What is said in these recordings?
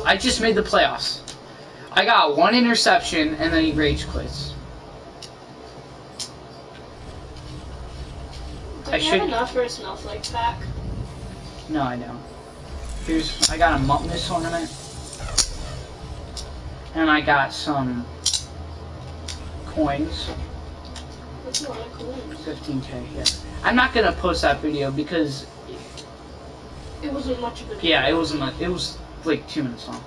I just made the playoffs. I got 1 interception, and then he rage quits. Do you have enough for a snowflake pack? No, I don't. I got a Muppness ornament. And I got some coins. That's a lot of coins. 15K, yeah. I'm not gonna post that video because it wasn't much of a video. Yeah, it wasn't much. It was like 2 minutes long.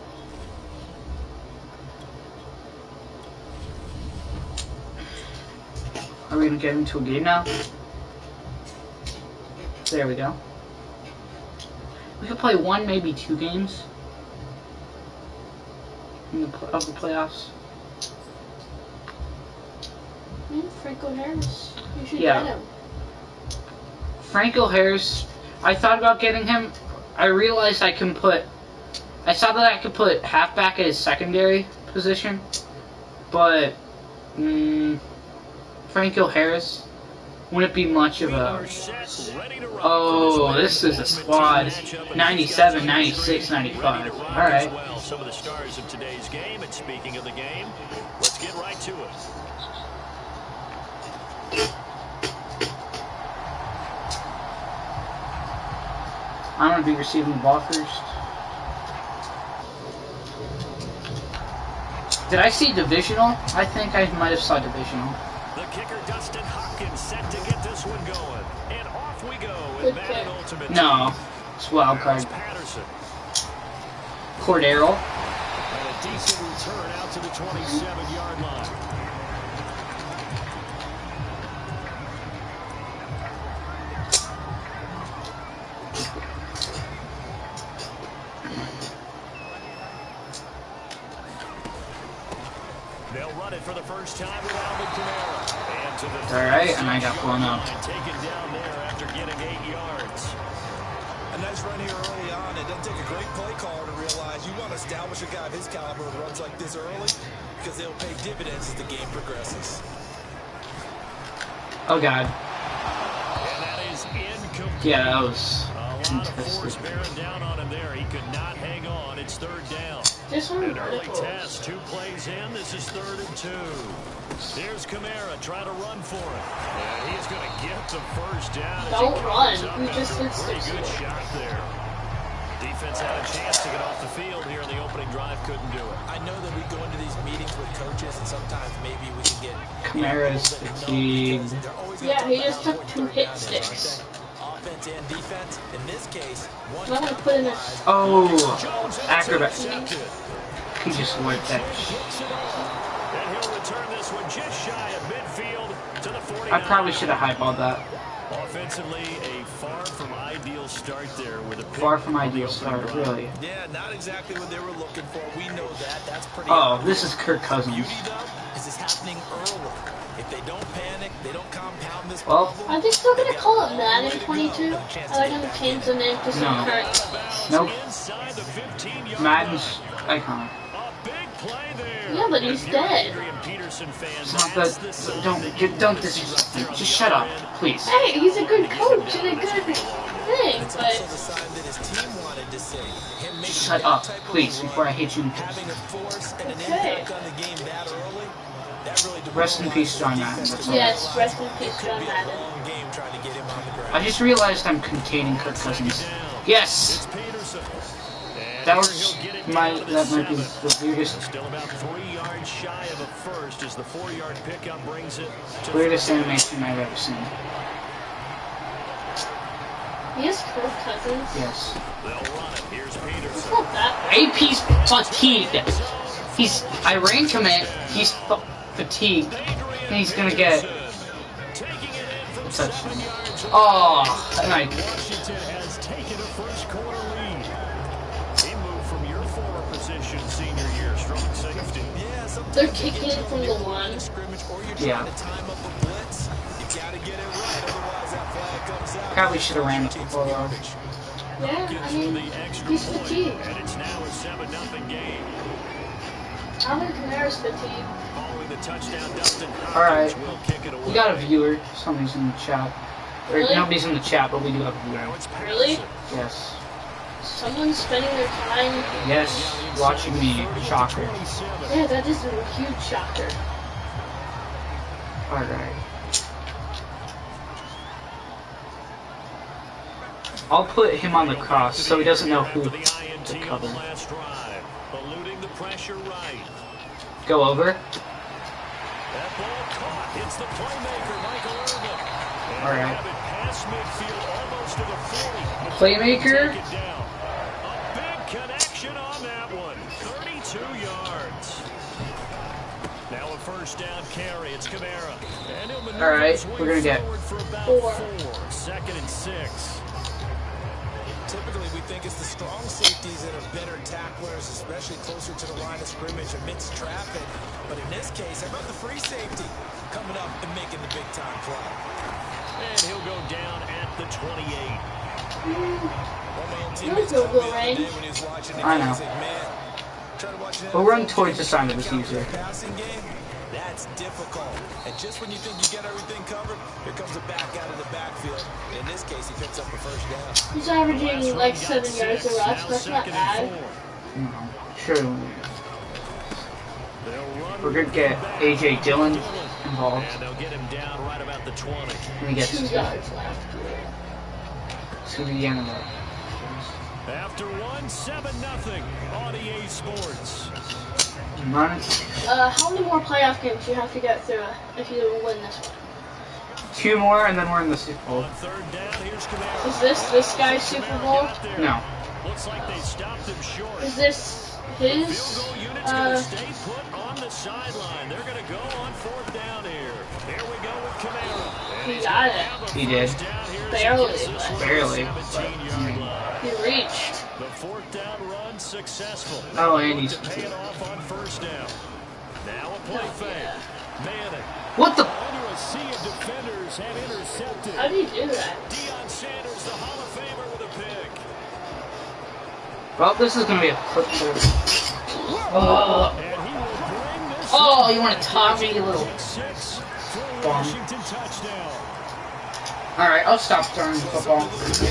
Are we gonna get into a game now? There we go. We could play 1, maybe 2 games of the playoffs. Franco Harris. You should Yeah. get him. Franco Harris, I thought about getting him. I realized I saw that I could put halfback at his secondary position, but Franco Harris wouldn't be much of a... Oh, this is a squad. 97, 96, 95. Alright. Some of the stars of today's game, and speaking of the game, let's get right to it. I'm going to be receiving the ball first. Did I see divisional? I think I might have saw divisional. The kicker, Dustin Hopkins, set to get this one going. And off we go with Madden Ultimate. No, it's wild card. Cordero. And a decent return out to the 27-yard line. They'll run it for the first time with Alvin Kamara. And to the Alright, and I got blown up. Taken down there after getting 8 yards. A nice run here early on. It doesn't take a great play caller to realize you want to establish a guy of his caliber who runs like this early because they'll pay dividends as the game progresses. Oh god. And that is incomplete. Yeah, that was a lot of force bearing down on him there. He could not hang on. It's 3rd down. This one An early test. 2 plays in. This is 3rd and 2. Here's Kamara. Try to run for it. And he's going to get the first down. Don't run. You just did Pretty good shot there. Defense had a chance to get off the field here in the opening drive. Couldn't do it. I know that we go into these meetings with coaches and sometimes maybe we can get... Kamara's fatigued. Yeah, he just took 2 hit sticks. Offense and defense. In this case, one... I'm gonna put in this. Oh, acrobat. He just worked that. And he'll return this one just shy of midfield to the 49. I probably should have highballed that. Offensively, a far from ideal start there with a pick. Far from ideal start, really. Yeah, not exactly what they were looking for. We know that. That's pretty Oh, this is Kirk Cousins. Beauty, though, is this happening early. If they don't panic, they don't compound this Well, problem. Are they still gonna call it Madden 22? I like them to change the name to some No. Kirk. Nope. Inside the 15-yard Madden's iconic. A big play there. Yeah, but he's dead. It's not that. Don't disrespect him. Just shut up, please. Hey, he's a good coach and a good thing, It's but also the sign that his team wanted to see. Him making Shut that up, type of please, move, before I hit you. having a force and an Okay. impact on the game that early, that really Rest in peace, John Madden. That's all. yes, rest in peace, John Madden. long game trying to get him on the ground. I just realized I'm containing Kirk Cousins. Yes! That was that might be the weirdest, Still about 3 yards shy of a first as the 4-yard pickup brings it to weirdest animation I've ever seen. He has Kirk Cousins. Yes. They'll run it. Here's It's Peterson. not that AP's fatigued. I ran commit. He's fatigued. And he's gonna get Taking it in from a 7 touchdown. yards. Oh, and I. Washington has taken a first quarter lead. He moved from your former position senior year, strong safety. Yeah, sometimes They're you kicking get it from the one. scrimmage or you're Yeah. trying to time up a blitz. You gotta get it right, otherwise that flag comes out. Probably should have ran it before though. Yeah, I mean, The extra he's point, fatigued. and it's now a 7-0 game. Alvin Kamara's fatigued. Following the touchdown, Dustin Alright. Hopkins will kick it away. We got a viewer. Somebody's in the chat. Or Really? nobody's in the chat, but we do have a Now viewer. it's Really? Patterson. Yes. Someone's spending their time. Yes, watching me. Shocker. Yeah, that is a huge shocker. Alright. I'll put him on the cross so he doesn't know who to cover. Go over. Alright. Playmaker. A big connection on that one. 32 yards. Now a first down carry. It's Kamara. Alright, we're gonna get 4. 2nd and 6. Typically, we think it's the strong safeties that are better tacklers, especially closer to the line of scrimmage amidst traffic. But in this case, how about the free safety coming up and making the big-time play? And he'll go down at the 28. I know. We'll run towards the side of the user. That's difficult. And just when you think you get everything covered, here comes a back out of the backfield. In this case, he picks up a first down. He's averaging like 7 yards a rush. That's not bad. No, sure. We're gonna get AJ Dillon involved. And they'll get him down right about the 20. And he gets 2 yards left. It's gonna be the end of it. After 7-0 on EA Sports. How many more playoff games do you have to get through if you win this one? 2 more and then we're in the Super Bowl. On third down, here's Kamara. Is this guy's Super Bowl? No. Looks like they stopped him short. Is this his? Field goal unit's going to stay put on the sideline. They're going to go on 4th down here. There we go with Kamara. He got it. He did. Barely. Barely. He reached. The 4th down run successful. Oh, and he's Pay it off on first down. Now a play fake. Manning. what the? Under a sea of defenders have intercepted. How do you do that? Deion Sanders, the Hall of Famer, with a pick. Well, this is gonna be a quick throw. And he will bring this Oh, you want to top me, you little 6 for bum. Washington touchdown. Alright, I'll stop throwing the football.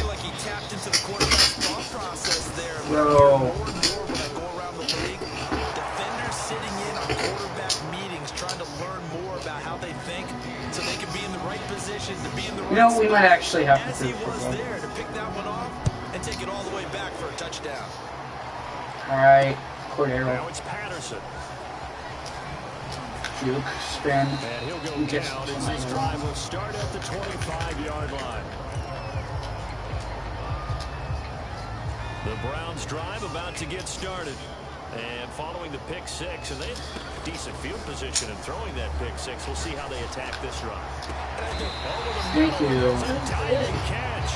Like he tapped into the quarterback's thought process there. No. More and more when I go around the league, defenders sitting in on quarterback meetings trying to learn more about how they think so they can be in the right position to be in the right You know, we spot might actually have to as do he was football. there to pick that one off and take it all the way back for a touchdown. Alright, Cordero. Now it's Patterson. Juke, spin. And he'll go He gets down as this drive will start at the 25-yard line. The Browns drive about to get started. And following the pick 6, and they have decent field position in throwing that pick 6. We'll see how they attack this drive. Thank you. Diving catch.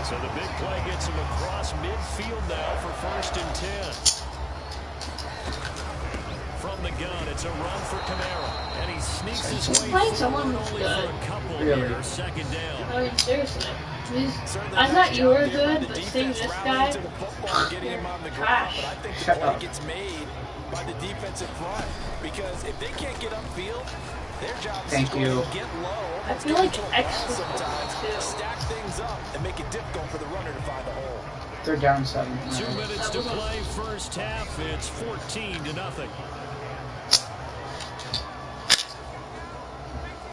So the big play gets him across midfield now for 1st and 10. From the gun, it's a run for Kamara, and he sneaks his way Playing someone forward who's only good. for a couple Really? here, 2nd down. I mean, seriously. I thought you were good, but seeing this guy, trash. But I think the Shut play up. gets made by the defensive front because if they can't get upfield, their job is Thank to you. get low. I feel like X was sometimes too. stack things up and make it difficult for the runner to find the hole. They're down 7. 2 minutes to play first half. It's 14-0.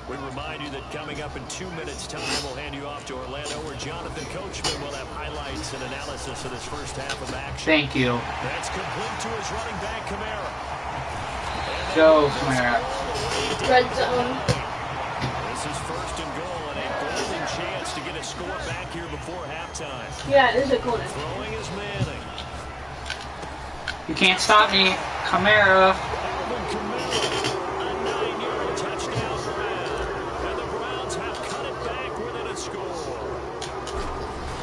We remind you that coming up in 2 minutes' time, we'll hand you off to Orlando, where Jonathan Coachman will have highlights and analysis of this first half of action. Thank you. That's complete to his running back, Kamara. Go, Kamara. Red zone. This is 1st and goal, and a golden chance to get a score back here before halftime. Yeah, it is a corner. Throwing is Manning. You can't stop me. Kamara. Alvin Kamara, a 9-yard touchdown grab. And the Browns have cut it back within a score.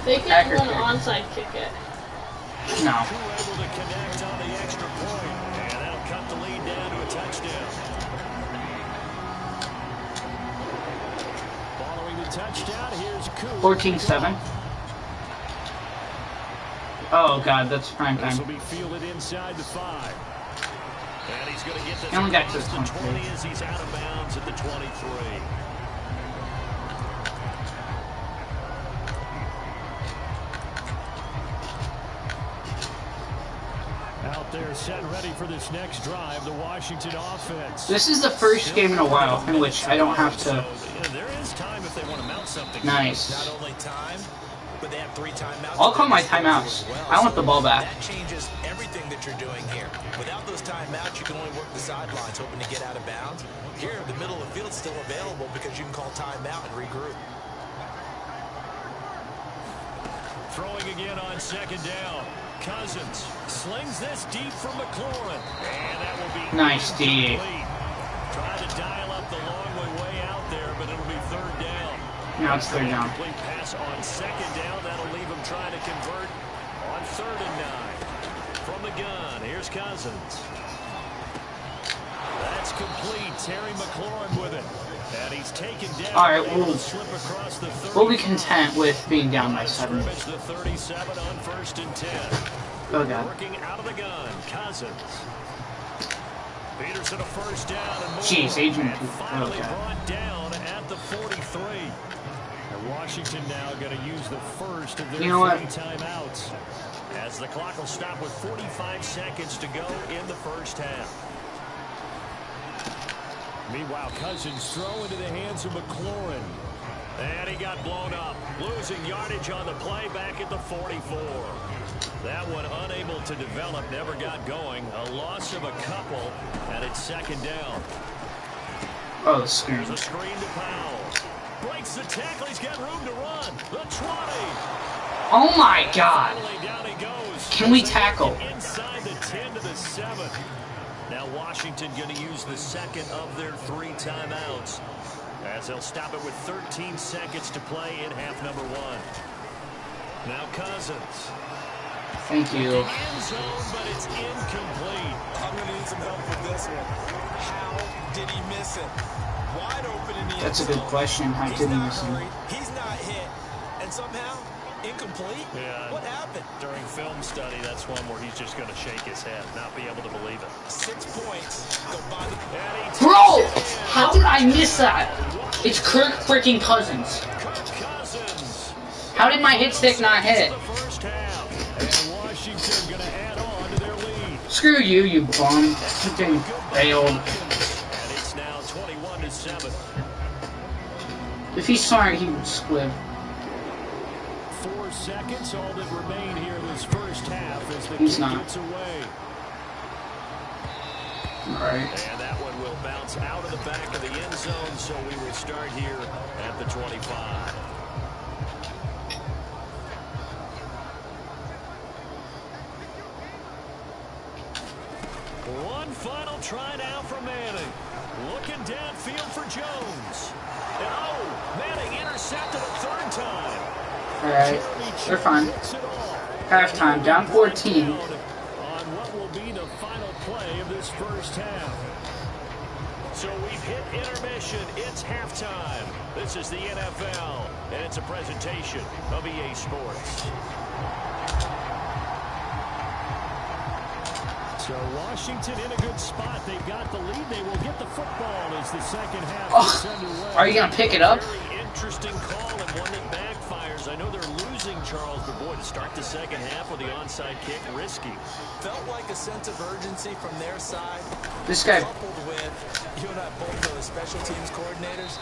They can Accurate run kick. onside kick it. No. Who able to connect on the extra point. And that'll cut the lead down to a touchdown. Following the touchdown, here's Coop. 14-7. Oh god, that's prime This will time. be fielded inside the 5. And he's going to get this He only got to across the the 20 23. as he's out of bounds at the 23. They're set ready for this next drive, the Washington offense. This is the first game in a while in which I don't have to. There is time if they want to mount something. Nice. Not only time, but they have 3 timeouts. I'll call my timeouts. I want the ball back. That changes everything that you're doing here. Without those timeouts, you can only work the sidelines, hoping to get out of bounds. Here, the middle of the field's still available because you can call timeout and regroup. Throwing again on second down. Cousins slings this deep from McLaurin. And that will be nice D. Try to dial up the long way out there, but it'll be third down. Now it's third down. Complete pass on second down. That'll leave him trying to convert on 3rd and 9. From the gun, here's Cousins. That's complete. Terry McLaurin with it. And he's taken down. All right, we'll be content with being down by 7. The 37 on 1st and 10. Oh God. Working out of the gun, Cousins. Peterson a first down and more. Jeez, Adrian. Finally brought down at the 43. And Washington now going to use the first of their 3 timeouts. As the clock will stop with 45 seconds to go in the first half. Meanwhile, Cousins throw into the hands of McLaurin. And he got blown up. Losing yardage on the play back at the 44. That one unable to develop, never got going. A loss of a couple, and it's 2nd down. Oh, the screen. There's a screen to Powell. Breaks the tackle. He's got room to run. The 20. Oh my God. Down he goes. Can we tackle? Inside the 10 to the 7. Now Washington going to use the second of their 3 timeouts as they'll stop it with 13 seconds to play in half number 1. Now Cousins. Thank you. End zone, but it's incomplete. I'm going to need some help with this one. How did he miss it? Wide open in the end. That's a good question. How did he miss him? He's not hit, and somehow incomplete. Yeah. What happened? During film study, that's one where he's just going to shake his head, not be able to believe it. 6 points. Go by the... Bro, how did I miss that? It's Kirk freaking Cousins. How did my hit stick not hit? Screw you, you bum. Freaking failed. And it's now 21-7. If he's smart, he would squib. 4 seconds, all that remain here this first half as the He's kick not. gets away. Alright. And that one will bounce out of the back of the end zone, so we will start here at the 25. One final try now for Manning. Looking downfield for Jones. And Manning intercepted a 3rd time. Alright. They're fine. Halftime, down 14. On what will be the final play of this first half. So we've hit intermission. It's halftime. This is the NFL, and it's a presentation of EA Sports. So Washington in a good spot. They've got the lead. They will get the football as the second half gets underway. Are you going to pick it up? Very interesting call and one that backfires. I know they're losing Charles, but boy, to start the second half with the onside kick, risky. Felt like a sense of urgency from their side. This guy. Coupled with, you and I both know the special teams coordinators.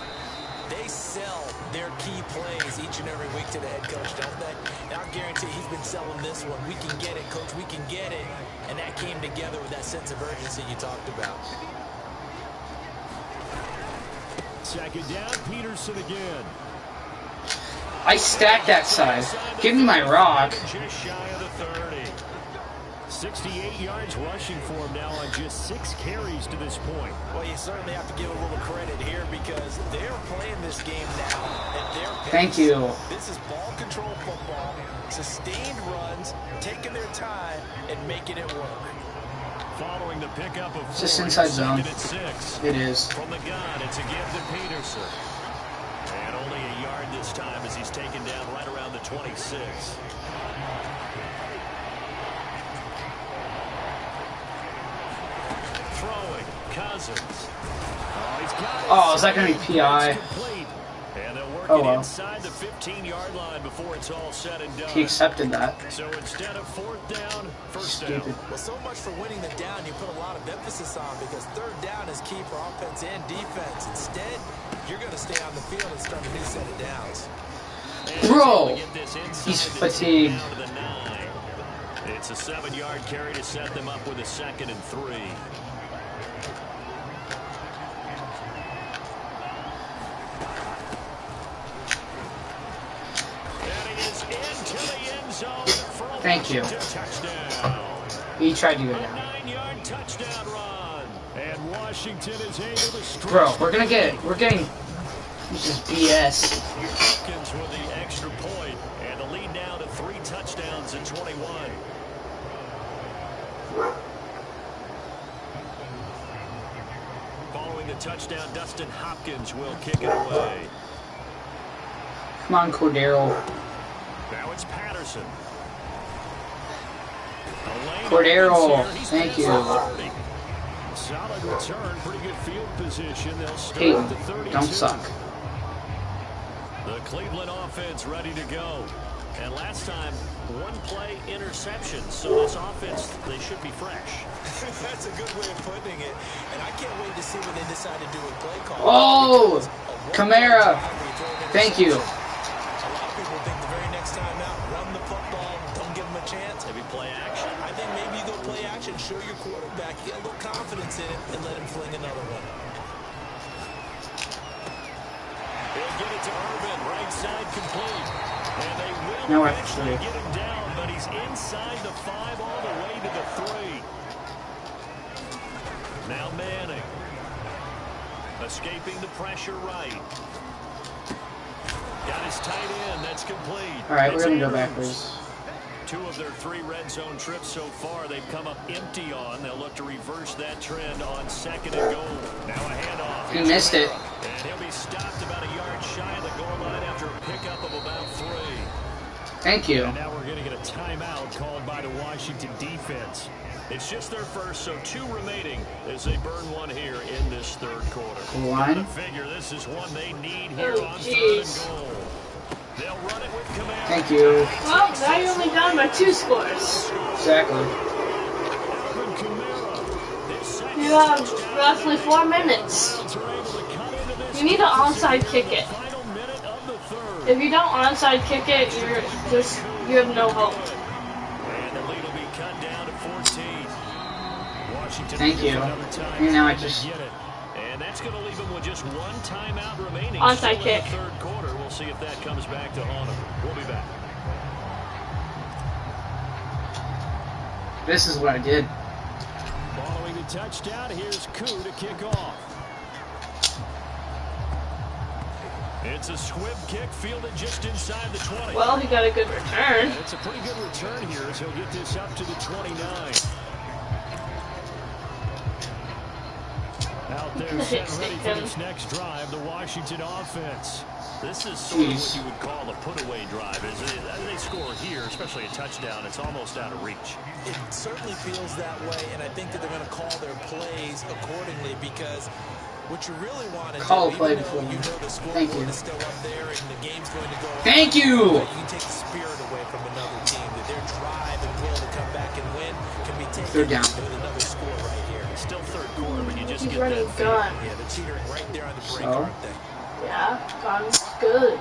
They sell their key plays each and every week to the head coach, don't they? And I guarantee he's been selling this one. We can get it, coach. We can get it. And that came together with that sense of urgency you talked about. Second down, Peterson again. I stacked that side. Give me my rock. Just shy of the 30. 68 yards rushing for him now on just 6 carries to this point. Well, you certainly have to give a little credit here because they're playing this game now at their pace. Thank you. This is ball control football, sustained runs, taking their time and making it work. Following the pickup of 4, Just inside zone. 6. It is. From the gun, it's again to Peterson. And only a yard this time as he's taken down right around the 26. Throwing, Cousins. Oh, is that going to be PI? And they'll work mark Oh, it well. inside the 15-yard line before it's all said and done. He accepted that. So instead of fourth down, first Stupid. down. Well, so much for winning the down you put a lot of emphasis on, because third down is key for offense and defense. Instead, you're going to stay on the field and start a new set of downs. Bro, he's fatigued. It's a 7-yard carry to set them up with a 2nd and 3. And he is into the end zone for a Thank you. touchdown. He tried to go A down. 9-yard touchdown run. And Washington is able to stretch. Bro, we're getting. This is BS. Hopkins with the extra point, and the lead now to 3 touchdowns at 21. Following the touchdown, Dustin Hopkins will kick it away. Come on, Cordero. Now it's Patterson. Cordero, thank you. Solid return, pretty good field position. They'll start Peyton, at the 32. don't suck. The Cleveland offense ready to go. And last time, 1-play interception. So this offense, they should be fresh. That's a good way of putting it. And I can't wait to see what they decide to do with play call. Oh, Kamara. Thank you. A lot of people think the very next time out, run the football, don't give them a chance. Maybe play action. I think maybe you go play action, show your quarterback, get a little confidence in it, and let him fling another one. They'll get it to Irvin, right side complete. And they will No, eventually actually. get him down, but he's inside the 5 all the way to the 3. Now Manning. Escaping the pressure right. Got his tight end, that's complete. Alright, we're It's gonna go Andrews. backwards. 2 of their 3 red zone trips so far, they've come up empty on. They'll look to reverse that trend on 2nd and goal. Now a handoff. He missed it. And he'll be stopped about a yard shy of the goal line after a pickup of about 3. Thank you. And now we're going to get a timeout called by the Washington defense. It's just their first, so 2 remaining as they burn 1 here in this 3rd quarter. Goal line. Gotta figure this is one they need here Oh, on jeez. 3rd and goal. They'll run it with Kamara. Thank you. Well, now you're only down by 2 scores. Exactly. Alvin Kamara. His second You have touchdown. roughly 4 minutes. Browns are able to cut into this You need to onside kick it. final minute of the 3rd. If you don't onside kick it, you have no hope. And the lead will be cut down to 14. Washington Thank looking you. for another time And now I to just- get it. And that's going to leave them with just 1 timeout remaining. Onside still in kick. the 3rd quarter. We'll see if that comes back to haunt them. We'll be back. This is what I did. Following the touchdown, here's Koo to kick off. It's a squib kick fielded just inside the 20. Well, he got a good return. And it's a pretty good return here as he'll get this up to the 29. Out there set ready for this next drive, the Washington offense. This is sort of what you would call a put-away drive. As they score here, especially a touchdown, it's almost out of reach. It certainly feels that way, and I think that they're going to call their plays accordingly, because what you really want to Call a do, play even though before. you know the Thank scoreboard you. is still up there and the game's going to go on, Thank you. you can take the spirit away from another team, that their drive and will to come back and win can be taken Third down. with another score right here. It's still 3rd quarter, but you just He's get running that feel. gun. Yeah, they're teetering right there on the break, So? aren't they? Yeah, gun's good.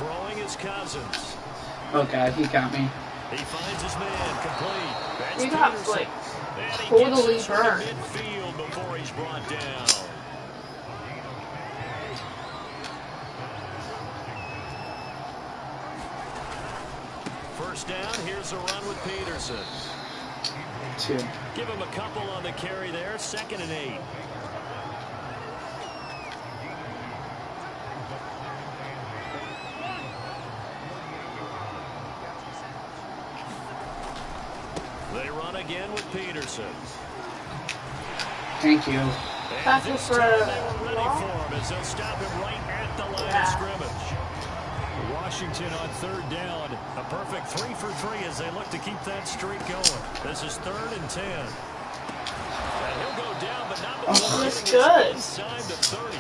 Throwing his Cousins. Oh god, he got me. He finds his man complete. That's You got, Peterson. like, And he totally gets this one burned. midfield before he's brought down. First down, here's a run with Peterson. 2. Give him a couple on the carry there, 2nd and 8. They run again with Peterson. Thank you. And After this for time a they were ready long- for him as they'll stop him right at the line Yeah. of scrimmage. Washington on 3rd down. A perfect 3 for 3 as they look to keep that streak going. This is 3rd and 10. And He'll go down, but not Oh, before that's getting good. inside the 30.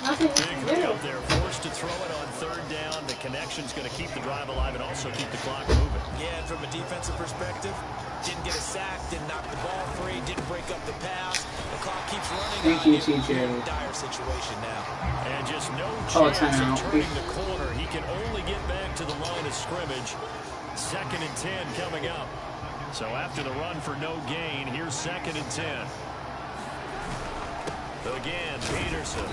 Nothing Big to play do. up there, forced to throw it on third down. The connection's going to keep the drive alive and also keep the clock moving. Yeah, and from a defensive perspective, didn't get a sack, didn't knock the ball free, didn't break up the pass. The clock keeps running. Thank you, TJ. Dire situation now. And just no Oh, chance timeout. of turning the corner. He can only get back to the line of scrimmage. 2nd and 10 coming up. So after the run for no gain, here's 2nd and 10. Again, Peterson.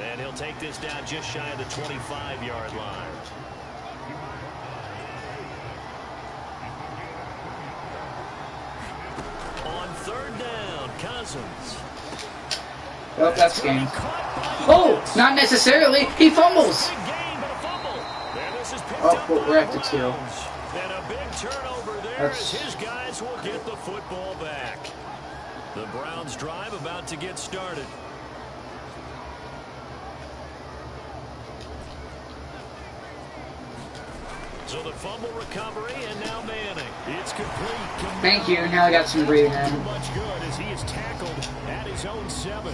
And he'll take this down just shy of the 25-yard line. On 3rd down, Cousins. Well, that's game. Oh, not necessarily. He fumbles. Oh, well, we're at the 2. And a big turnover there as his guys will get the football back. The Browns' drive about to get started. So the fumble recovery, and now Manning. It's complete. Thank you. Now I got some breathing Too room. much good as he is tackled at his own 7.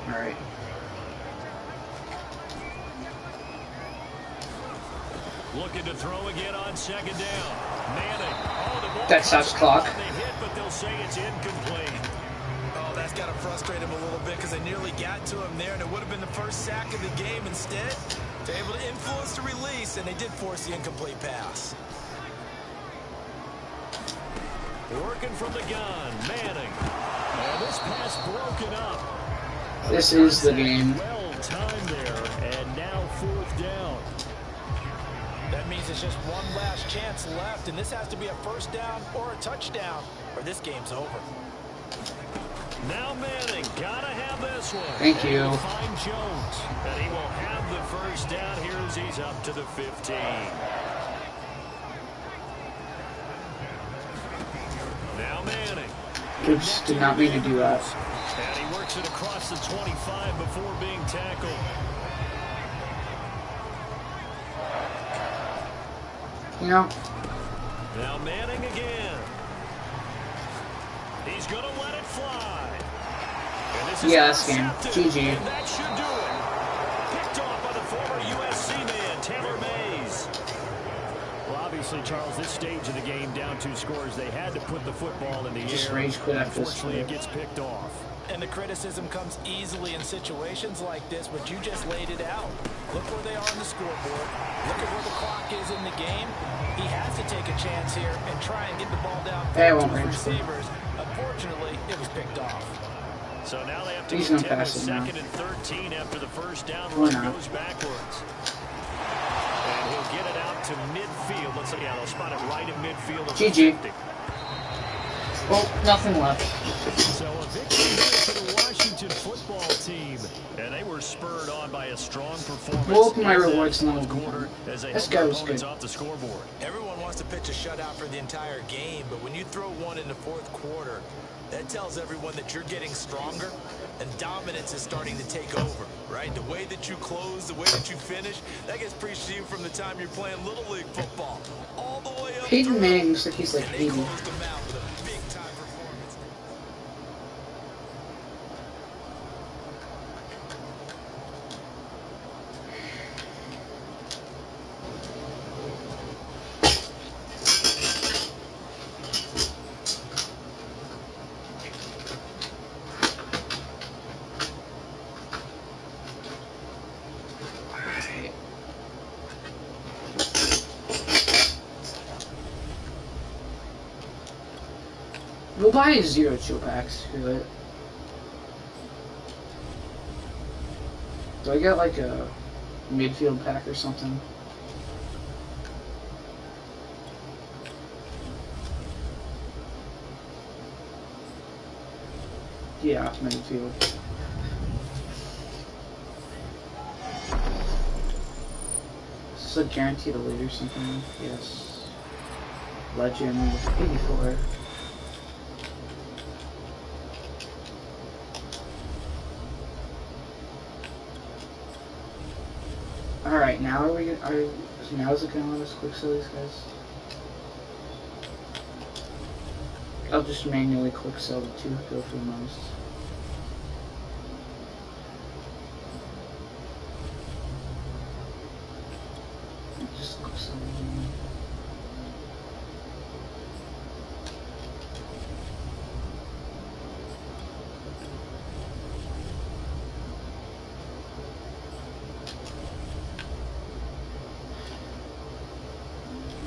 All right. Looking to throw again on 2nd down. Manning. Oh, the ball That stops clock. They hit, but they'll say it's incomplete. Oh, that's got to frustrate him a little bit because they nearly got to him there, and it would have been the first sack of the game. Instead, they're able to influence the release, and they did force the incomplete pass. Working from the gun, Manning. And this pass broken up. This is the game. Well timed there, and now 4th down. That means it's just one last chance left, and this has to be a 1st down or a touchdown, or this game's over. Now Manning, gotta have this one. Thank you. And he'll find Jones, and he will have the 1st down here as he's up to the 15. Now Manning. Oops, did not mean to do that. And he works it across the 25 before being tackled. You know, Now Manning again. He's going to let it fly. And this is yeah, that's game. intercepted, GG. and that should do it. Picked off by the former USC man, Taylor Mays. Well, obviously, Charles, this stage of the game, down 2 scores, they had to put the football in the Just air. rage quit after this Unfortunately, it play. gets picked off. And the criticism comes easily in situations like this, but you just laid it out. Look where they are on the scoreboard. Look at where the clock is in the game. He has to take a chance here and try and get the ball down Hey, I to won't his range them. receivers. Unfortunately, it was picked off. So now they have to He's get gonna 10 with pass it now. 2nd and 13 after the 1st down Why run not? goes backwards. And he'll get it out to midfield. Let's see, yeah, they'll spot it right at midfield. At GG. 50. Oh, nothing left. So a victory here for the Washington football team. And they were spurred on by a strong performance. We'll open my in that rewards and then fourth we'll be quarter done. as they This held guy their was opponents good. off the scoreboard. Everyone wants to pitch a shutout for the entire game, but when you throw one in the 4th quarter, that tells everyone that you're getting stronger and dominance is starting to take over, right? The way that you close, the way that you finish, that gets preached to you from the time you're playing Little League football. All the way up Peyton through, Manning looks like he's like and they 80. closed them out with a big-time performance. Alright. We'll buy 0 chill packs. Screw it. Do I get like a midfield pack or something? Yeah, midfield. Is this a guaranteed elite or something? Yes. Legend 84. Alright, now are we now is it gonna let us quick sell these guys? I'll just manually click sell the 2, go for the most. Just click sell the 1.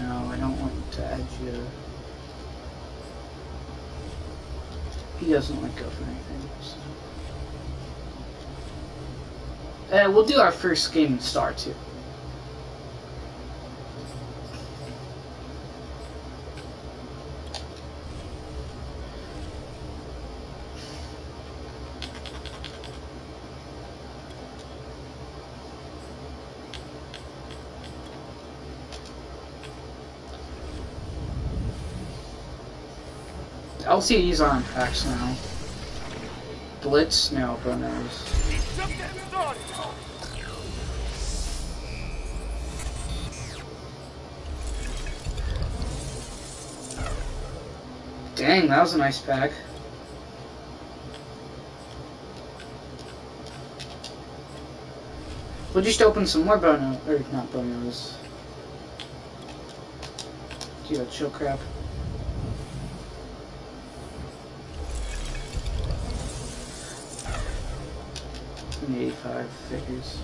No, I don't want to add you. He doesn't like go for anything. So. We'll do our first game in Star 2. LCDs are on packs now. Blitz? No, bro knows. Dang, that was a nice pack. We'll just open some more bono, or not bonos. Yeah, chill crap. And 85 figures.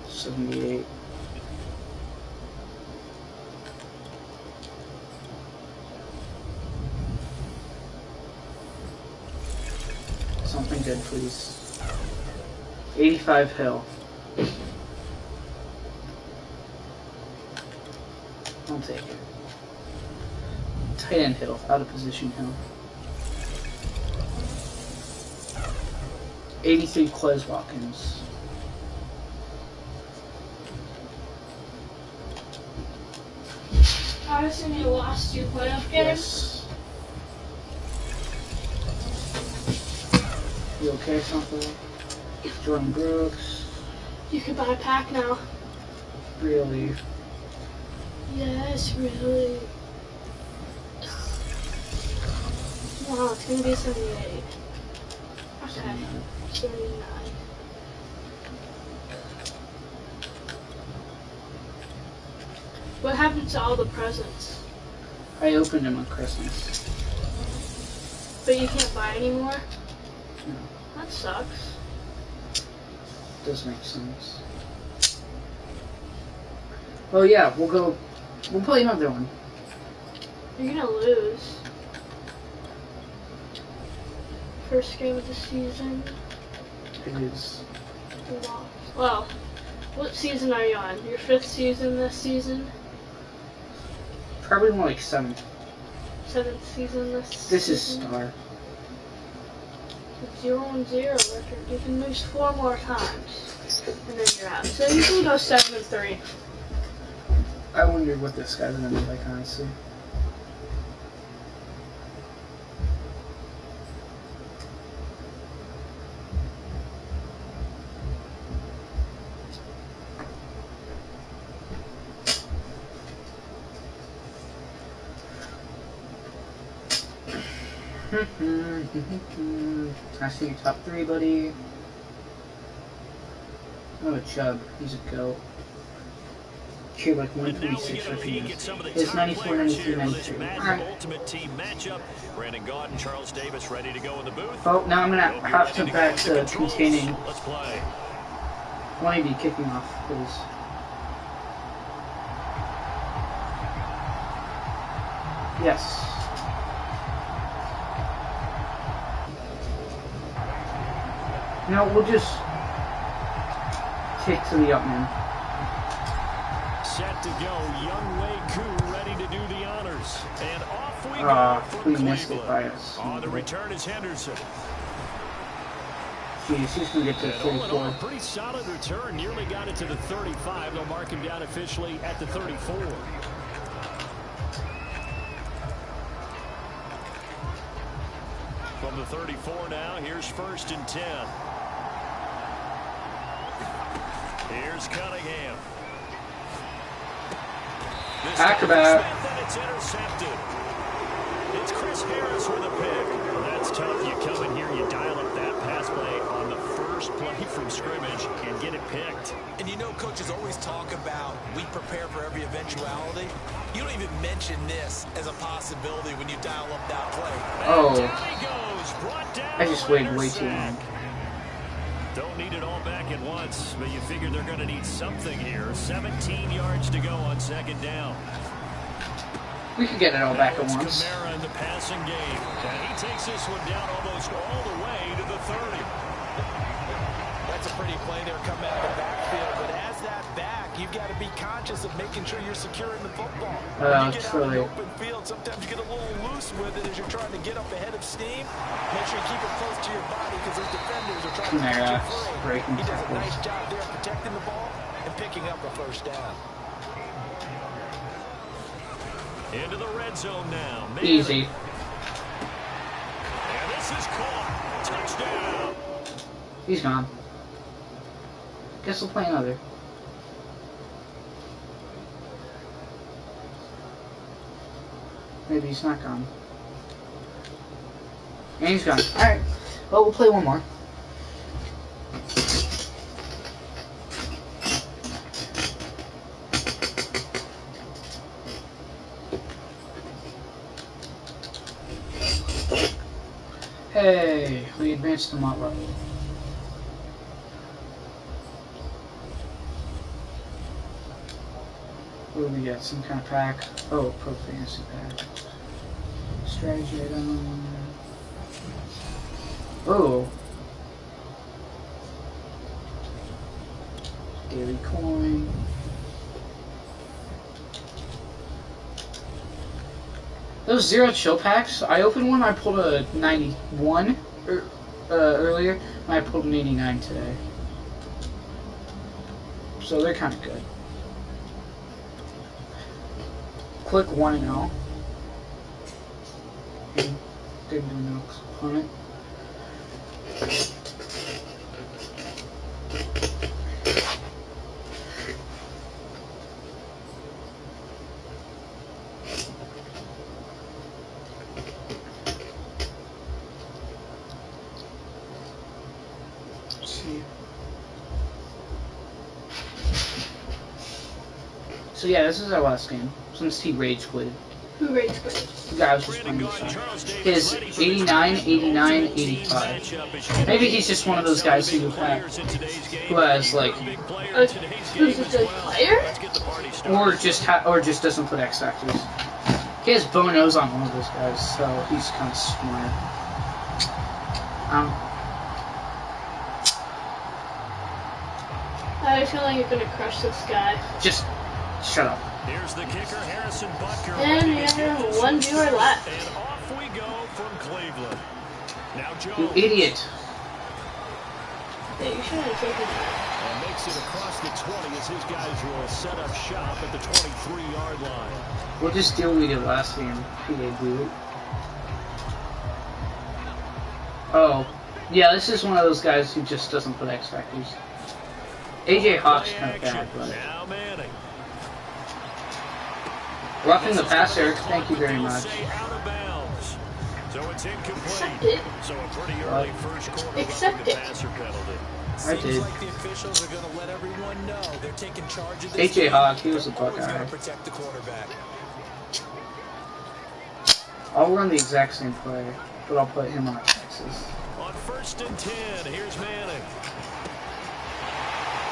$78. Something good, please. 85 Hill. I'll take it. Tight end Hill, out of position Hill. 83 Quez Watkins. I was in your last 2 playoff games. Yes. You okay, something? Jordan Brooks. You can buy a pack now. Really? Yes, really. Wow, it's gonna be 78. Okay. 79. What happened to all the presents? I opened them on Christmas. But you can't buy anymore? No. That sucks. Does make sense. Oh yeah, we'll play another one. You're gonna lose. First game of the season. It is. Well, what season are you on? Your 5th season this season? Probably more like 7th. 7th season this This is season? Star. 0-0 record. You can lose 4 more times, and then you're out. So you can go 7-3. I wonder what this guy's gonna be like, honestly. I see your top 3, buddy. Oh, Chubb. He's a goat. Here, like 126 repeats. It's 94, 93, 93. Alright. Ultimate team matchup. Brandon Gaud and Charles Davis ready to go in the booth. Oh, now I'm gonna have to back to containing. Let's play. Why be kicking off, please? Yes. No, we'll just kick to the up man. Set to go, Young Wei Koo ready to do the honors. And off we go for We missed it by Cleveland. us. On the return is Henderson. Jeez, he's gonna get to And all in all, 34. a pretty solid return. Nearly got it to the 35. They'll mark him down officially at the 34. From the 34 now, here's 1st and 10. Here's Cunningham. Acrobat. And it's intercepted. It's Chris Harris with a pick. Well, that's tough. You come in here, you dial up that pass play on the first play from scrimmage and get it picked. And you know, coaches always talk about we prepare for every eventuality. You don't even mention this as a possibility when you dial up that play. Oh. Down he goes. Brought down I just waited way too sack. long. Don't need it all back at once, but you figure they're going to need something here. 17 yards to go on second down. We could get it all back at It's once. Kamara in the passing game. And he takes this one down almost all the way to the 30. That's a pretty play there coming out of the backfield. But as that back, you've got to be conscious of making sure you're securing the football. When you get out in the open field, sometimes you get a little loose with it as you're trying to get up ahead of steam. Make sure you keep it close to your body because those defenders are trying to get you free. He does a nice job there protecting the ball and picking up a first down. Into the red zone now. Easy. And this is caught. Touchdown. He's gone. Guess we'll play another. Maybe he's not gone. And he's gone. Alright. Well, we'll play one more. Hey, we advanced to Mott level. What do we get? Some kind of pack? Oh, Pro Fantasy pack. Strategy item. Oh. Daily coin. Those zero chill packs, I opened one, I pulled a 91 earlier, and I pulled an 89 today. So they're kind of good. Click 1 and 0. Didn't do no component. So yeah, this is our last game, since he rage quit. Who rage quit? The guy was just playing this time. His 89, 89, 85. Maybe he's just one of those guys who has like, Who's a good player? or just doesn't put X factors. He has bonos on one of those guys, so he's kind of smart. I feel like you're gonna crush this guy. Just shut up. Here's the kicker, Harrison Butker. And we have one viewer left. And off we go from Cleveland. Now Jones. You idiot. Yeah, you shouldn't have taken that. And makes it across the 20 as his guys will set up shop at the 23-yard line. We'll just do what we did last game. PA dude. Oh. Yeah, this is one of those guys who just doesn't put X factors. AJ Hawk's kind of bad, but... Now Manning. Roughing the passer, thank you very much. Out of bounds. So it's incomplete. Accept it. So a pretty early first quarter Accept roughing the it. passer penalty. I did. Seems like the officials are going to let everyone know they're taking charge of this. AJ Hawk, he was a Always Buckeye. got to protect the quarterback. I'll run the exact same play, but I'll put him on Texas. On 1st and 10, here's Manning.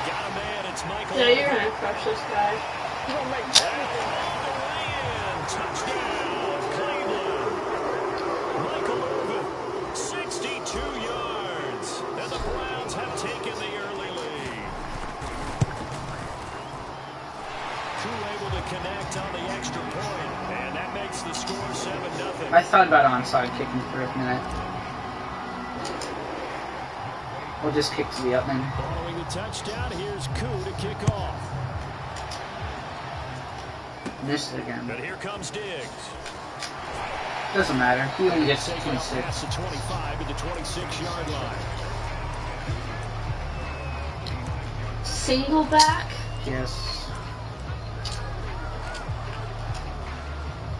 Got a man, it's Michael. Yeah, you're gonna crush this guy. Touchdown, Cleveland. Michael Irvin, 62 yards. And the Browns have taken the early lead. Crew able to connect on the extra point, and that makes the score 7-0. I thought about onside kicking for a minute. We'll just kick to the upman. Following the touchdown, here's Koo to kick off. Missed it again. But here comes Diggs. Doesn't matter. He only gets Taking off 26. past the 25 at the 26-yard line. single back? Yes.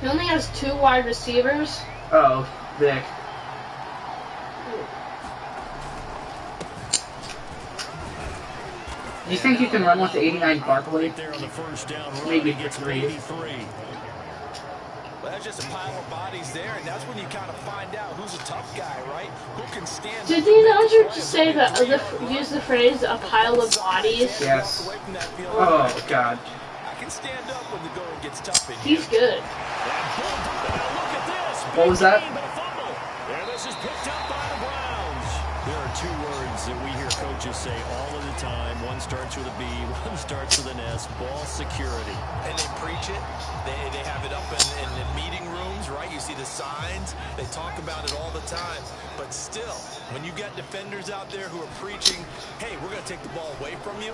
He only has 2 wide receivers. Oh, Vic. Do you think you can run with the 89 Barkley? Maybe for 3. Well, that's just a pile of bodies there, and that's when you kind of find out who's a tough guy, right? Who can stand. Did you know you just say that? Use the phrase "a pile of bodies"? Yes. Oh God. I can stand up when the going gets tough in here. He's good. What was that? And this is picked up by the Browns. There are 2 words that we hear coaches say all of the time. One starts with a B, one starts with an S. Ball security. And they preach it. They have it up in the meeting rooms, right? You see the signs. They talk about it all the time. But still, when you got defenders out there who are preaching, hey, we're going to take the ball away from you,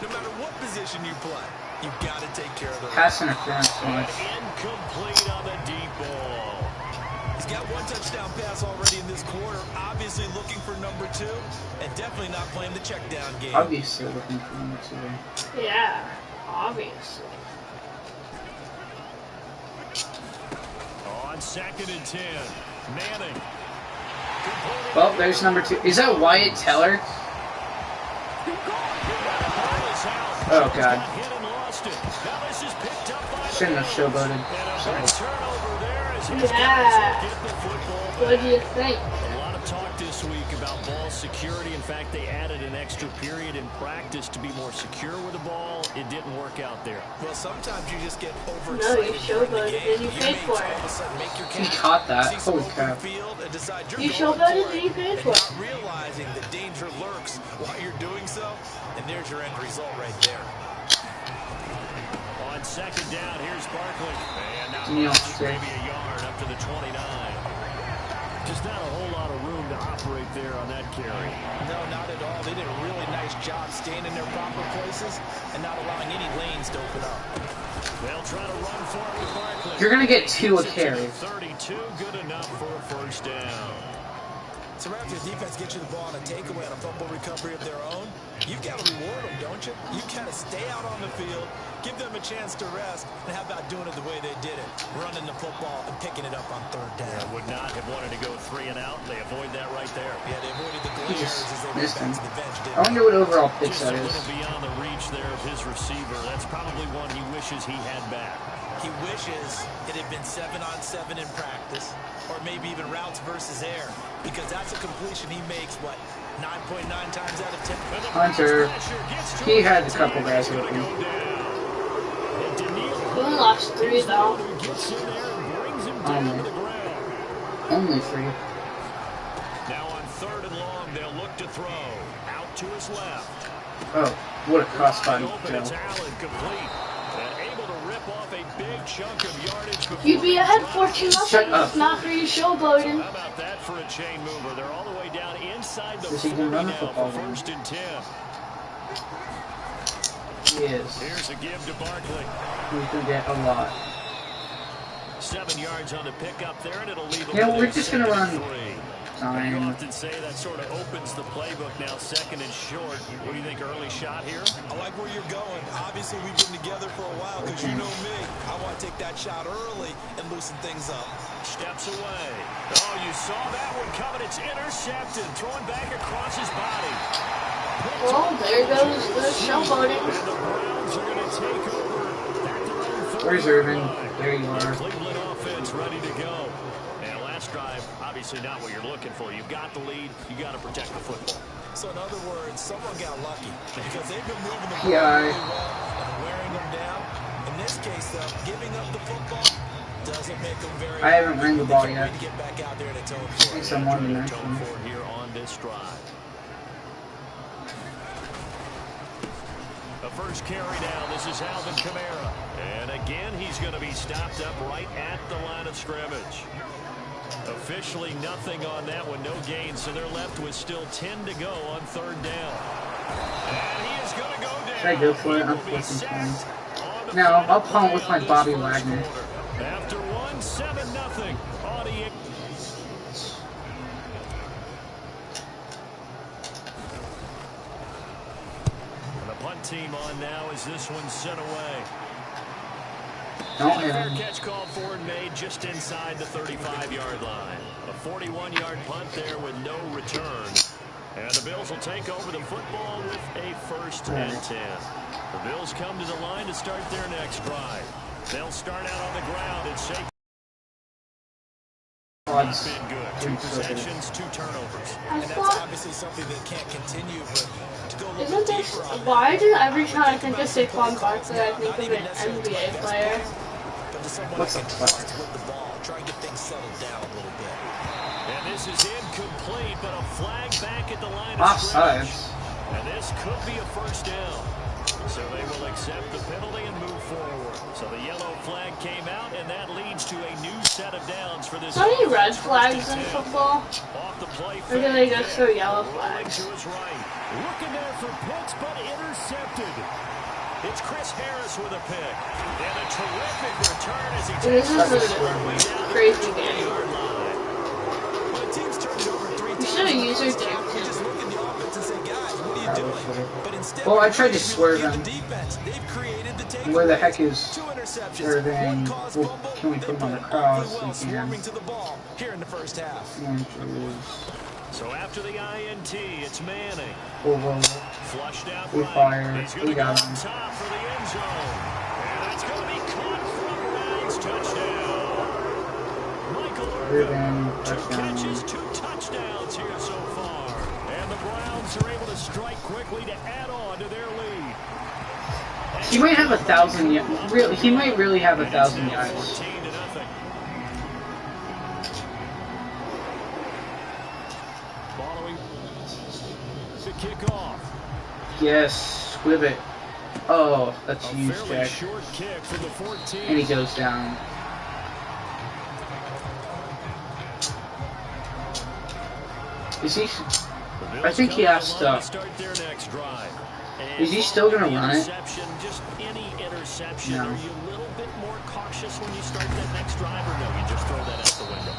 no matter what position you play, you've got to take care of the Pass interference. Incomplete on the deep ball. He's got 1 touchdown pass already in this quarter. Obviously looking for number 2, and definitely not playing the check down game. Obviously looking for number 2. Yeah, obviously. On 2nd and 10, Manning. Well, there's number 2. Is that Wyatt Teller? Oh God. Shouldn't have showboated. Sorry. Yeah. What do you think? A lot of talk this week about ball security. In fact, they added an extra period in practice to be more secure with the ball. It didn't work out there. Well, sometimes you just get overexcited. No, you showboated and you paid for it. He caught that. Holy crap. You showboated and you paid for it. Not realizing the danger lurks while you're doing so, and there's your end result right there. On 2nd down, here's Barkley. And now maybe a yard up to the 29. Just not a whole lot of room to operate there on that carry. No, not at all. They did a really nice job staying in their proper places and not allowing any lanes to open up. They'll try to run for it with Barkley. You're going to get 2 a carry. 32, good enough for a 1st down. So after the defense gets you the ball on a takeaway on a fumble recovery of their own, you've got to reward them, don't you? You got to stay out on the field, give them a chance to rest, and how about doing it the way they did it, running the football and picking it up on 3rd down. Yeah, would not have wanted to go 3 and out. They avoid that right there. Yeah, they avoided the glares as they went back to the bench. I wonder what overall pitch Just that a is. little beyond the reach there of his receiver. That's probably one he wishes he had back. He wishes it had been 7-on-7 in practice, or maybe even routes versus air, because that's a completion he makes, what, 9.9 times out of 10? Hunter, he had a couple guys with him. We only lost 3 though. Only 3. Now on 3rd and long, they'll look to throw. Out to his left. Oh, what a crossbody It's kill. Allen complete. And able to rip off a big chunk of yardage before You'd be ahead 14 Shut nothing up. if not for you showboating. How about that for a chain mover? They're all the way down inside the Does he 40 even run the now football for game? 1st and 10. He is. Here's a give to Barkley. We can get a lot. 7 yards on the pickup there, and it'll leave him. Yeah, with we're a just gonna 2nd run and 3. You 9. often say that sort of opens the playbook now, 2nd and short. What do you think, early shot here? I like where you're going. Obviously, we've been together for a while, because you know me. I want to take that shot early and loosen things up. Steps away. Oh, you saw that one coming. It's intercepted. Throwing back across his body. Well, there goes the showboating. And the Browns are going to take over at their own 30. Where's Irvin? There you are. Cleveland offense ready to go. And last drive, obviously not what you're looking for. You've got the lead. You got to protect the football. So in other words, someone got lucky, because they've been moving the ball Yeah. really well and wearing them down. In this case, though, giving up the football doesn't make them very. I haven't ran the ball They yet. can't wait to get back out there and atone for it. It's a one Trying to dimension. atone for it here on this drive. The first carry down. This is Alvin Kamara. And again, he's going to be stopped up right at the line of scrimmage. Officially nothing on that one. No gain. So they're left with still 10 to go on 3rd down. And he is going to go down. Should I go for it? I'm flipping fine. No, I'll punt with my Bobby Wagner. After 1, 7-0. Audience. team on now as this one's sent away. Don't And a hit fair him. catch called for and made just inside the 35-yard line. A 41-yard punt there with no return. And the Bills will take over the football with a 1st and 10. The Bills come to the line to start their next drive. They'll start out on the ground and shake. Not been good. 2 possessions, 2 turnovers. And that's obviously something that can't continue, but to go a little Isn't bit this deeper on why that, do every time I think of Saquon Barkley, I think of an NBA player? but to someone What's that the can fuck? trust with the ball, try and get things settled down a little bit. And this is incomplete, but a flag back at the line of Offside. scrimmage. And this could be a 1st down. So they will accept the penalty and move forward. So the yellow flag came out, and that leads to a new set of downs for this. So many red flags in football? Off the play Or do they just throw yellow rolling flags? to his right. Looking there for Pitts, but intercepted. It's Chris Harris with a pick. And a terrific return as he This takes is it way a down crazy the game. 20-yard line. When a team's turned it over 3 You times, should have used your you just look in the offense and say, guys, what are you doing? But instead, Well, I tried to we swerve look at him. the defense. They've created the takeaway. Where the heck is 2 interceptions, everything? 1 caused Well, fumble. can we They put him on the put cross? awfully well We can. swarming to the ball here in the first half. So after the INT, it's Manning. Over. Flushed out We right. fired. He's going We to go got on him. top for the end zone. And it's going to be caught from Ryan's touchdown. Michael Everything. Irvin, 2 Touchdown. catches, 2 touchdowns here so far. And the Browns are able to strike quickly to add on to their lead. He might have 1,000 yards. Really, he might really have 1,000 It's now yards. 14-0. Following the kickoff. Yes, squib it. Oh, that's A huge, fairly Jack. short kick from the 14. And he goes down. Is he? I think he has to. Start their next drive. Is he still gonna run it? Just any interception. No. Are you a little bit more cautious when you start that next drive, or no? You just throw that out the window.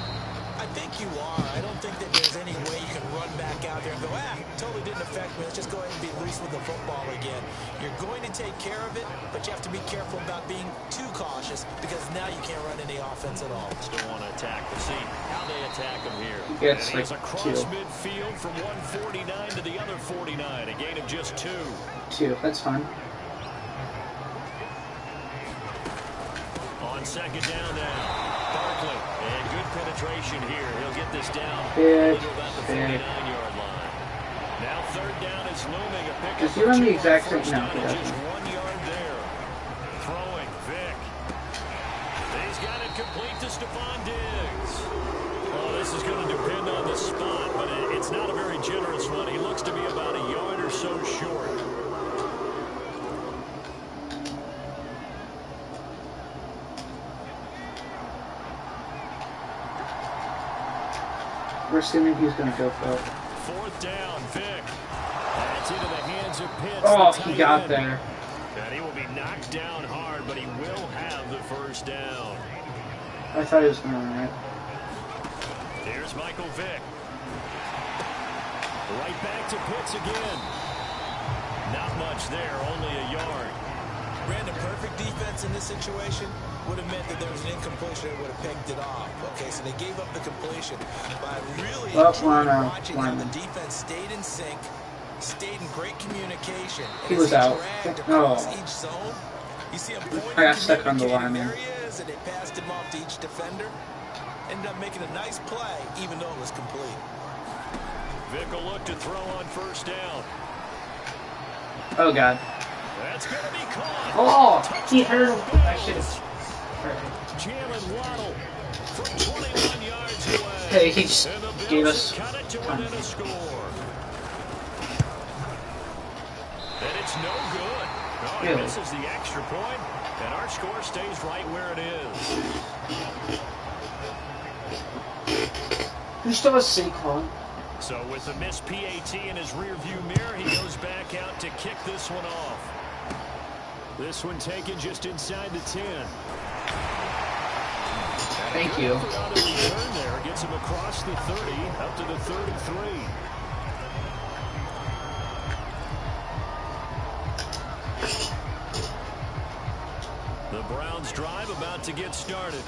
I think you are. I don't think that there's any way you can run back out there and go, totally didn't affect me. Let's just go ahead and be loose with the football again. You're going to take care of it, but you have to be careful about being too cautious because now you can't run any offense at all. Still want to attack the seat. How they attack him here. He gets And he's like across 2. midfield from 149 to the other 49. A gain of just 2. 2. That's fine. On 2nd down now. Barkley. And good penetration here. He'll get this down Big, to about the big. 49-yard line. Now 3rd down is looming. A pickup Does he run for the 2 exact on same- 1st no, down he and doesn't. just 1 yard there. Throwing. Vick. He's got it complete to Stephon Diggs. Oh, this is going to depend on the spot, but it's not a very generous one. He looks to be about a yard or so short. We're assuming he's gonna go for it. 4th down, Vick. That's into the hands of Pitts. Oh, the he tight got end. there. And he will be knocked down hard, but he will have the 1st down. I thought he was gonna run it. Here's Michael Vick. Right back to Pitts again. Not much there, only a yard. Brandon, perfect defense in this situation would have meant that there was an incompletion that would have picked it off. Okay, so they gave up the completion. But I really enjoyed watching how the defense stayed in sync, stayed in great communication. He was out. Dragged across Oh. each zone. You see him pointing, I got stuck on the line communicating, there. there he is, and they passed him off to each defender. Ended up making a nice play, even though it was complete. Vick will look to throw on 1st down. Oh god. That's going to be caught. Oh, he hurt him. I should have. Jalen Waddle from 21 yards away. Hey, he just And the Bills gave us cut it to time. within a score. And it's no good. Oh, he Really? misses the extra point, and our score stays right where it is. Who still has Saquon? So with the missed PAT in his rearview mirror, he goes back out to kick this one off. This one taken just inside the 10. Thank you. On the return there, gets him across the 30, up to the 33. drive about to get started.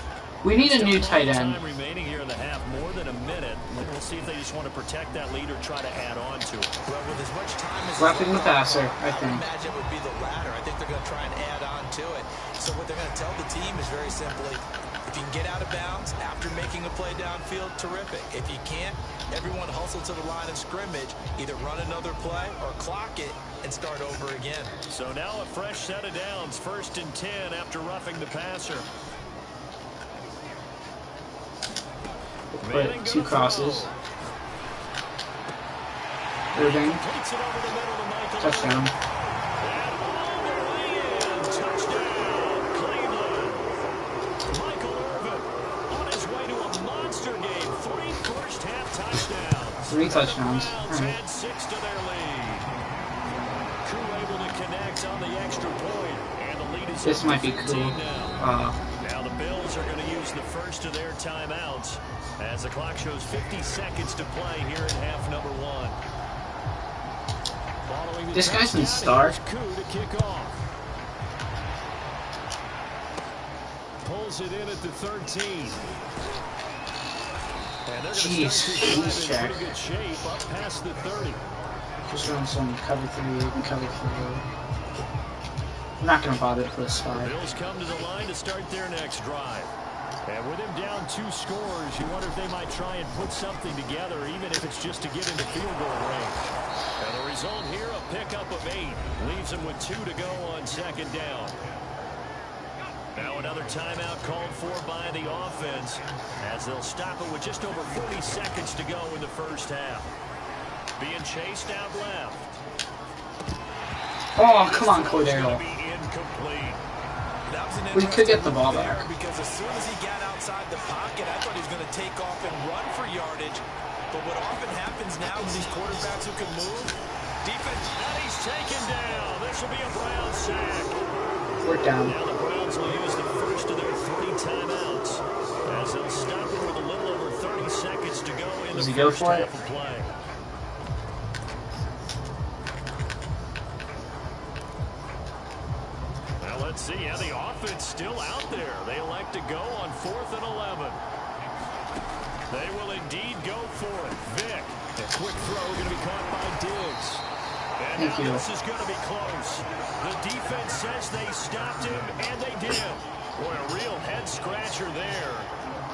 We need a new tight end. Time remaining here in the half, more than a minute. We'll see if they just want to protect that lead or try to add on to it. Well, with as much time as Roughing the passer, I think. I imagine it would be the latter. I think they're going to try and add on to it. So what they're going to tell the team is very simply, if you can get out of bounds after making a play downfield, terrific. If you can't, everyone hustle to the line of scrimmage, either run another play or clock it and start over again. So now a fresh set of downs, 1st and 10 after roughing the passer. Put 2 crosses. Irving. Touchdown. Touchdown, Cleveland. Michael Irvin on his way to a monster game. 3 first-half touchdowns. 3 touchdowns. Add 6 to their lead. Crew able to connect on the extra point, and the lead is This might be cool. now the Bills are going to use the first of their timeouts as the clock shows 50 seconds to play here in half number 1. This guy's been starred. To kick off. Pulls it in at the 13. And they're Jeez, check. pretty good shape up past the 30. Just run some cover 3 and cover 3. I'm not gonna bother to put a spy. Bills come to the line to start their next drive. And with him down 2 scores, you wonder if they might try and put something together, even if it's just to get into field goal range. And the result here, a pickup of 8. Leaves them with 2 to go on 2nd down. Now another timeout called for by the offense, as they'll stop it with just over 40 seconds to go in the first half. Being chased out left. Oh, come on, Cordero. Incomplete. We could get the ball back. Because as soon as he got outside the pocket, I thought he was going to take off and run for yardage. But what often happens now with these quarterbacks who can move, defense, and he's taken down. This will be a Brown sack. We're down. Now the Browns will use the first of their 3 timeouts, as they'll stop it with a little over 30 seconds to go in the first half of play. Let's see how the offense still out there. They elect to go on 4th and 11. They will indeed go for it. Vic, a quick throw going to be caught by Diggs. And Thank now you. this is going to be close. The defense says they stopped him, and they did. Boy, a real head scratcher there.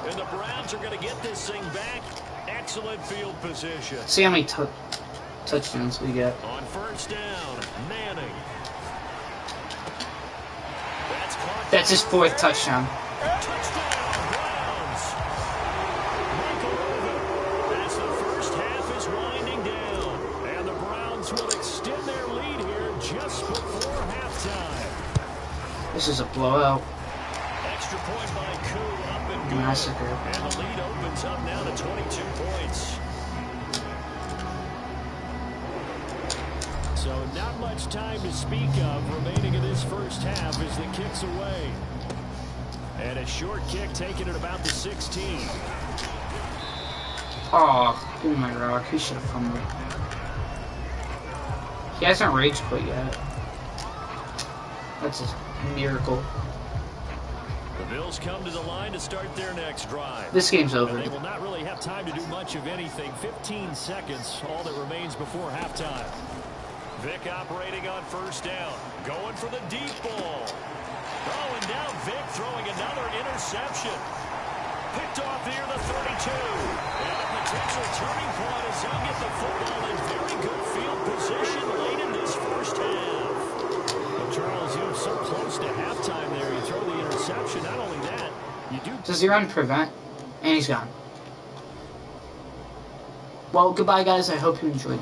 And the Browns are going to get this thing back. Excellent field position. See how many touchdowns we get. On 1st down, Manning. That's his 4th touchdown. Touchdown, Browns. Michael Irvin, as the first half is winding down. And the Browns will extend their lead here just before halftime. This is a blowout. Extra point by Koo, up and good. Massacre. And the lead opens up now to 22 points. So not much time to speak of remaining in this first half as the kick's away. And a short kick taken at about the 16. Oh, give me my rock. He should have fumbled. He hasn't rage quit yet. That's a miracle. The Bills come to the line to start their next drive. This game's over. And they will not really have time to do much of anything. 15 seconds, all that remains before halftime. Vic operating on 1st down. Going for the deep ball. Oh, and now Vic throwing another interception. Picked off near the 32. And a potential turning point as they'll get the football in very good field position late in this first half. But Charles, you're so close to halftime there. You throw the interception. Not only that, you do... Does he run prevent? And he's gone. Well, goodbye, guys. I hope you enjoyed